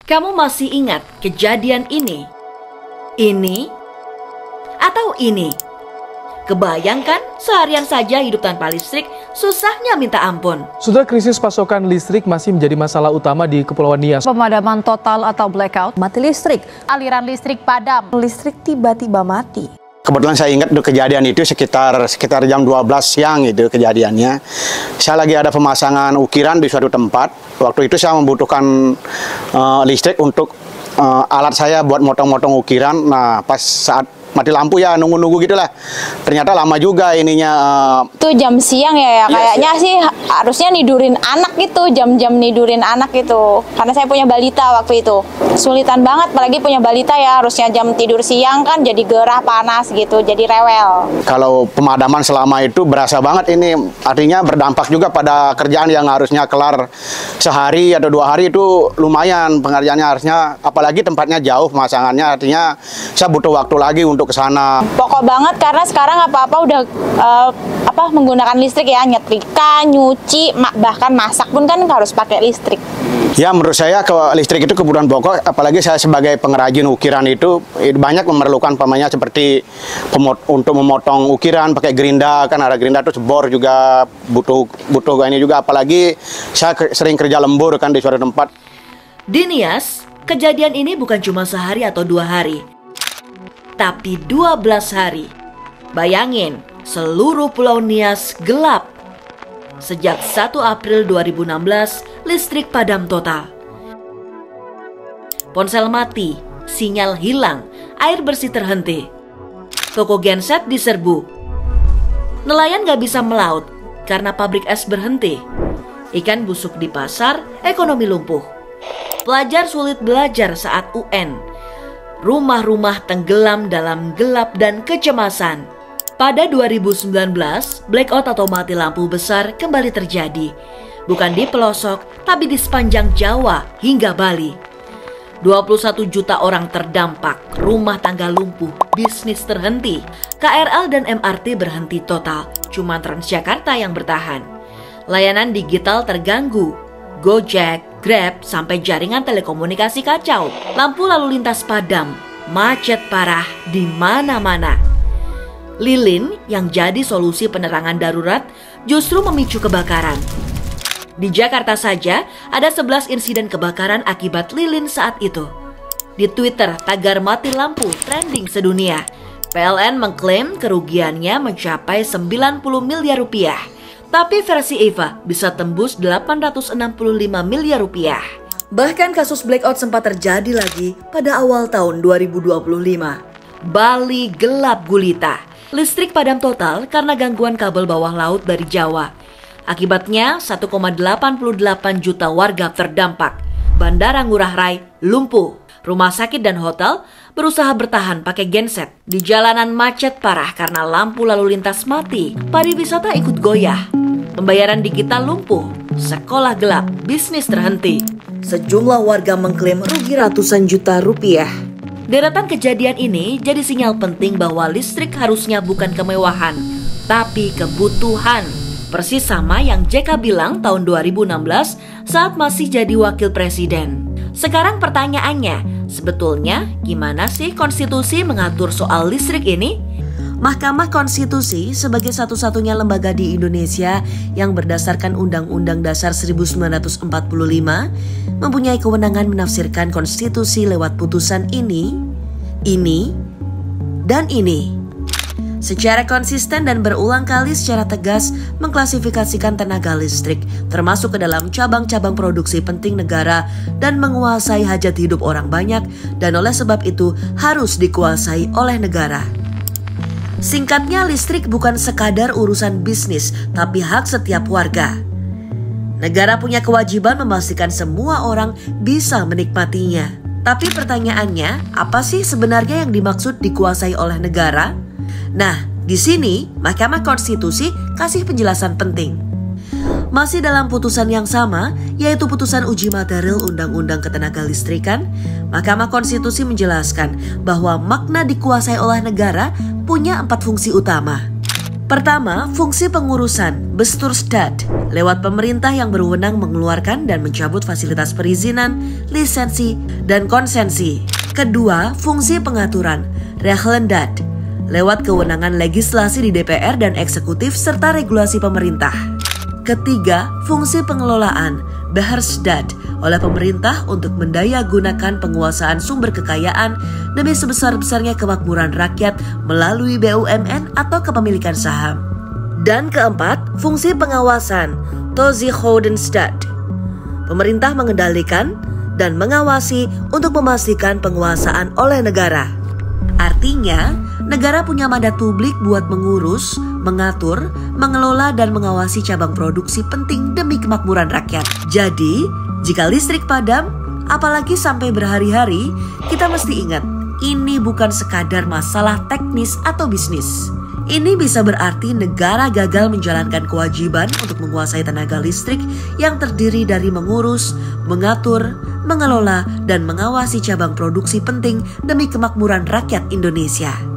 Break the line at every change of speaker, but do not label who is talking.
Kamu masih ingat kejadian ini? Ini? Atau ini? Kebayangkan seharian saja hidup tanpa listrik, susahnya minta ampun.
Sudah krisis pasokan listrik masih menjadi masalah utama di Kepulauan Nias.
Pemadaman total atau blackout, mati listrik,
aliran listrik padam,
listrik tiba-tiba mati.
Kebetulan saya ingat kejadian itu sekitar jam 12 siang itu kejadiannya. Saya lagi ada pemasangan ukiran di suatu tempat. Waktu itu saya membutuhkan listrik untuk alat saya buat motong-motong ukiran. Nah, pas saat mati lampu ya nunggu-nunggu gitulah. Ternyata lama juga ininya.
Itu jam siang ya, kayaknya sih harusnya nidurin anak gitu, jam-jam nidurin anak gitu. Karena saya punya balita waktu itu. Sulitan banget, apalagi punya balita ya, harusnya jam tidur siang kan jadi gerah, panas gitu, jadi rewel.
Kalau pemadaman selama itu berasa banget ini, artinya berdampak juga pada kerjaan yang harusnya kelar sehari atau 2 hari itu lumayan pengerjaannya harusnya, apalagi tempatnya jauh pemasangannya, artinya saya butuh waktu lagi untuk ke sana.
Pokok banget karena sekarang apa-apa udah menggunakan listrik ya, nyetrika, nyuci, bahkan masak pun kan harus pakai listrik.
Ya menurut saya listrik itu kebutuhan pokok, apalagi saya sebagai pengrajin ukiran itu banyak memerlukan pamannya seperti untuk memotong ukiran pakai gerinda, kan ada gerinda terus bor juga butuh ini juga, apalagi saya sering kerja lembur kan di suatu tempat.
Di Nias, kejadian ini bukan cuma sehari atau 2 hari, tapi 12 hari. Bayangin, seluruh Pulau Nias gelap. Sejak 1 April 2016, listrik padam total. Ponsel mati, sinyal hilang, air bersih terhenti. Toko genset diserbu. Nelayan gak bisa melaut karena pabrik es berhenti. Ikan busuk di pasar, ekonomi lumpuh. Pelajar sulit belajar saat UN. Rumah-rumah tenggelam dalam gelap dan kecemasan. Pada 2019, blackout atau mati lampu besar kembali terjadi. Bukan di pelosok, tapi di sepanjang Jawa hingga Bali. 21 juta orang terdampak, rumah tangga lumpuh, bisnis terhenti. KRL dan MRT berhenti total, cuma Transjakarta yang bertahan. Layanan digital terganggu, Gojek, Grab, sampai jaringan telekomunikasi kacau. Lampu lalu lintas padam, macet parah di mana-mana. Lilin yang jadi solusi penerangan darurat justru memicu kebakaran. Di Jakarta saja ada 11 insiden kebakaran akibat lilin saat itu. Di Twitter, tagar mati lampu trending sedunia. PLN mengklaim kerugiannya mencapai 90 miliar rupiah. Tapi versi Eva bisa tembus 865 miliar rupiah. Bahkan kasus blackout sempat terjadi lagi pada awal tahun 2025. Bali gelap gulita. Listrik padam total karena gangguan kabel bawah laut dari Jawa. Akibatnya 1,88 juta warga terdampak. Bandara Ngurah Rai lumpuh. Rumah sakit dan hotel berusaha bertahan pakai genset. Di jalanan macet parah karena lampu lalu lintas mati. Pariwisata ikut goyah. Pembayaran digital lumpuh. Sekolah gelap, bisnis terhenti. Sejumlah warga mengklaim rugi ratusan juta rupiah. Deretan kejadian ini jadi sinyal penting bahwa listrik harusnya bukan kemewahan, tapi kebutuhan. Persis sama yang JK bilang tahun 2016 saat masih jadi wakil presiden. Sekarang pertanyaannya, sebetulnya gimana sih konstitusi mengatur soal listrik ini? Mahkamah Konstitusi sebagai satu-satunya lembaga di Indonesia yang berdasarkan Undang-Undang Dasar 1945 mempunyai kewenangan menafsirkan konstitusi lewat putusan ini, dan ini. Secara konsisten dan berulang kali secara tegas mengklasifikasikan tenaga listrik termasuk ke dalam cabang-cabang produksi penting negara dan menguasai hajat hidup orang banyak dan oleh sebab itu harus dikuasai oleh negara. Singkatnya, listrik bukan sekadar urusan bisnis, tapi hak setiap warga. Negara punya kewajiban memastikan semua orang bisa menikmatinya. Tapi pertanyaannya, apa sih sebenarnya yang dimaksud dikuasai oleh negara? Nah, di sini Mahkamah Konstitusi kasih penjelasan penting. Masih dalam putusan yang sama, yaitu putusan uji material Undang-Undang Ketenagalistrikan, Mahkamah Konstitusi menjelaskan bahwa makna dikuasai oleh negara punya 4 fungsi utama. Pertama, fungsi pengurusan Bestuursstaat lewat pemerintah yang berwenang mengeluarkan dan mencabut fasilitas perizinan, lisensi, dan konsensi. Kedua, fungsi pengaturan Regelendaad lewat kewenangan legislasi di DPR dan eksekutif serta regulasi pemerintah. Ketiga, fungsi pengelolaan Beheerstaat oleh pemerintah untuk mendayagunakan penguasaan sumber kekayaan demi sebesar-besarnya kemakmuran rakyat melalui BUMN atau kepemilikan saham. Dan keempat, fungsi pengawasan Toezichthoudenstaat. Pemerintah mengendalikan dan mengawasi untuk memastikan penguasaan oleh negara. Artinya, negara punya mandat publik buat mengurus, mengatur, mengelola, dan mengawasi cabang produksi penting demi kemakmuran rakyat. Jadi, jika listrik padam, apalagi sampai berhari-hari, kita mesti ingat, ini bukan sekadar masalah teknis atau bisnis. Ini bisa berarti negara gagal menjalankan kewajiban untuk menguasai tenaga listrik yang terdiri dari mengurus, mengatur, mengelola, dan mengawasi cabang produksi penting demi kemakmuran rakyat Indonesia.